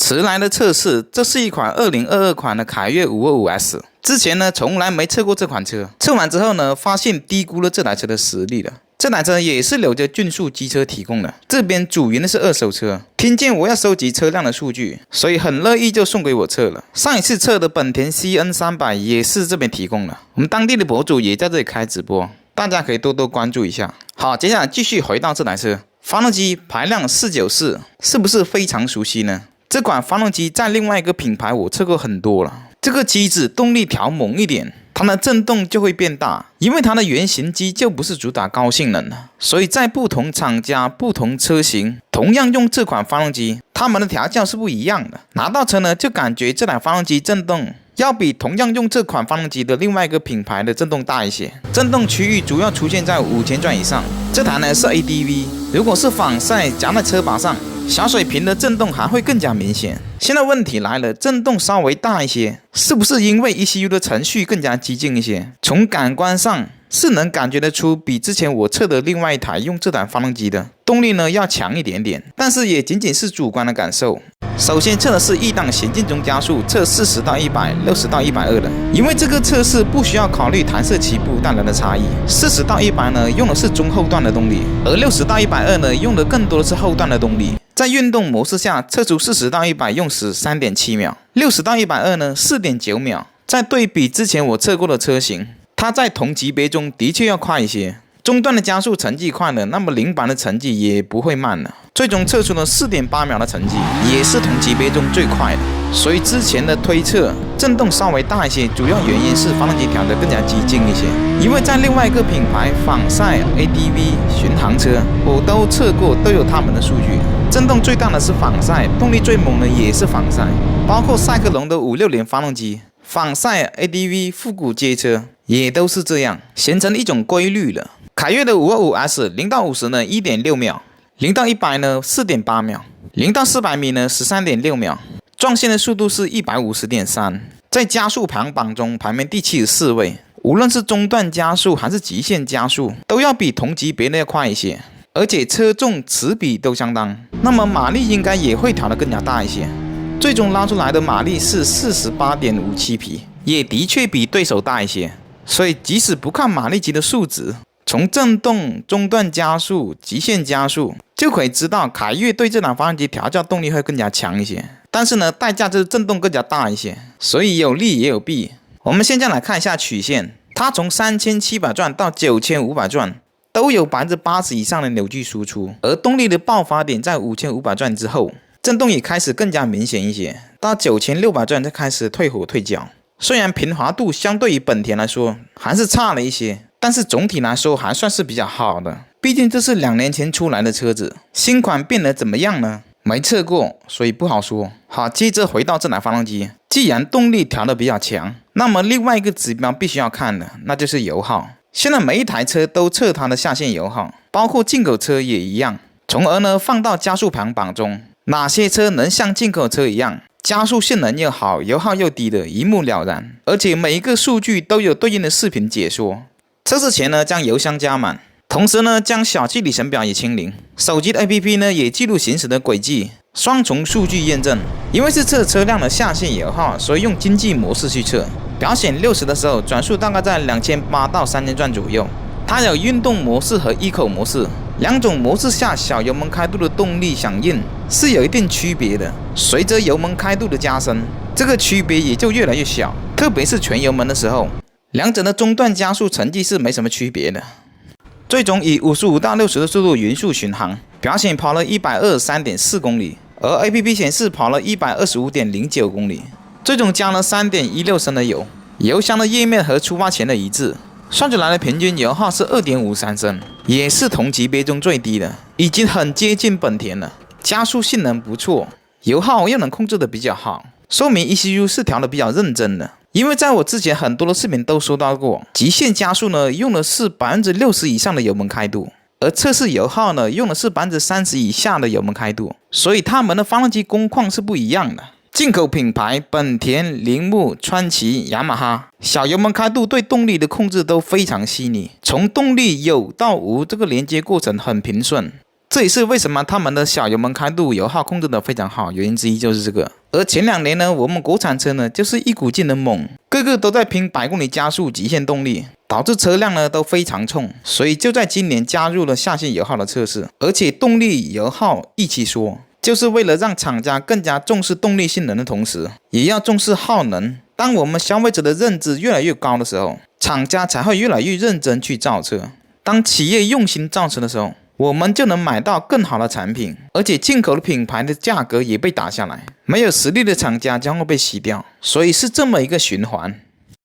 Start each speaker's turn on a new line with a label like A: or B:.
A: 迟来的测试，这是一款2022款的凯越 525S。之前呢，从来没测过这款车，测完之后呢，发现低估了这台车的实力了。这台车也是留着俊速机车提供的，这边主营的是二手车。听见我要收集车辆的数据，所以很乐意就送给我测了。上一次测的本田 CN300 也是这边提供的，我们当地的博主也在这里开直播，大家可以多多关注一下。好，接下来继续回到这台车，发动机排量494，是不是非常熟悉呢？这款发动机在另外一个品牌我测过很多了，这个机子动力调猛一点，它的震动就会变大，因为它的原型机就不是主打高性能的，所以在不同厂家、不同车型，同样用这款发动机，它们的调教是不一样的。拿到车呢，就感觉这台发动机震动要比同样用这款发动机的另外一个品牌的震动大一些，震动区域主要出现在5000转以上。这台呢是 ADV， 如果是仿赛夹在车把上，小水平的震动还会更加明显。现在问题来了，震动稍微大一些，是不是因为 ECU 的程序更加激进一些？从感官上是能感觉得出，比之前我测的另外一台用这台发动机的动力呢要强一点点，但是也仅仅是主观的感受。首先测的是1档行进中加速，测40到100、60到120的，因为这个测试不需要考虑弹射起步带来的差异。40到100呢用的是中后段的动力，而60到120呢用的更多的是后段的动力。在运动模式下，测出40到100用时 3.7 秒，60到120呢 4.9 秒。再对比之前我测过的车型，它在同级别中的确要快一些。中段的加速成绩快了，那么零版的成绩也不会慢了。最终测出了 4.8 秒的成绩，也是同级别中最快的。所以之前的推测震动稍微大一些，主要原因是发动机调得更加激进一些。因为在另外一个品牌仿赛 ADV 巡航车，我都测过，都有他们的数据。震动最大的是仿赛，动力最猛的也是仿赛，包括赛克龙的560发动机，仿赛 ADV 复古街车也都是这样，形成一种规律了。凯越的 525S 0到50呢 1.6 秒，0到100呢 4.8 秒，0到400米呢 13.6 秒，撞线的速度是 150.3， 在加速排行榜中排名第74位。无论是中段加速还是极限加速，都要比同级别的要快一些，而且车重齿比都相当，那么马力应该也会调得更加大一些。最终拉出来的马力是 48.57 匹，也的确比对手大一些。所以即使不看马力级的数值，从震动、中段加速、极限加速就可以知道凯越对这档发动机调教动力会更加强一些，但是呢代价就是震动更加大一些，所以有利也有弊。我们现在来看一下曲线，它从3700转到9500转都有 80% 以上的扭矩输出，而动力的爆发点在5500转之后，震动也开始更加明显一些，到9600转才开始退火退脚。虽然平滑度相对于本田来说还是差了一些，但是总体来说还算是比较好的，毕竟这是2年前出来的车子，新款变得怎么样呢？没测过，所以不好说。好，接着回到这台发动机，既然动力调得比较强，那么另外一个指标必须要看的，那就是油耗。现在每一台车都测它的下限油耗，包括进口车也一样，从而呢放到加速排行榜中，哪些车能像进口车一样加速性能又好，油耗又低的一目了然，而且每一个数据都有对应的视频解说。测试前呢，将油箱加满，同时呢，将小气里程表也清零，手机的 APP 呢也记录行驶的轨迹，双重数据验证。因为是测车辆的下限油耗，所以用经济模式去测，表显60的时候，转速大概在2800到3000转左右。它有运动模式和 Eco 模式，两种模式下小油门开度的动力响应是有一定区别的，随着油门开度的加深，这个区别也就越来越小，特别是全油门的时候，两者的中段加速成绩是没什么区别的。最终以55到60的速度匀速巡航，表显跑了 123.4 公里，而 APP 显示跑了 125.09 公里，最终加了 3.16 升的油，油箱的页面和出发前的一致，算出来的平均油耗是 2.53 升，也是同级别中最低的，已经很接近本田了。加速性能不错，油耗又能控制的比较好，说明 ECU 是调的比较认真的。因为在我之前很多的视频都说到过，极限加速呢用的是 60% 以上的油门开度，而测试油耗呢用的是 30% 以下的油门开度，所以他们的发动机工况是不一样的。进口品牌本田、铃木、川崎、雅马哈，小油门开度对动力的控制都非常细腻，从动力有到无这个连接过程很平顺，这也是为什么他们的小油门开度、油耗控制的非常好，原因之一就是这个。而前2年呢，我们国产车呢就是一股劲的猛，个个都在拼100公里加速极限动力，导致车辆呢都非常冲，所以就在今年加入了下限油耗的测试，而且动力油耗一起说，就是为了让厂家更加重视动力性能的同时，也要重视耗能。当我们消费者的认知越来越高的时候，厂家才会越来越认真去造车。当企业用心造车的时候，我们就能买到更好的产品，而且进口的品牌的价格也被打下来，没有实力的厂家将会被洗掉，所以是这么一个循环。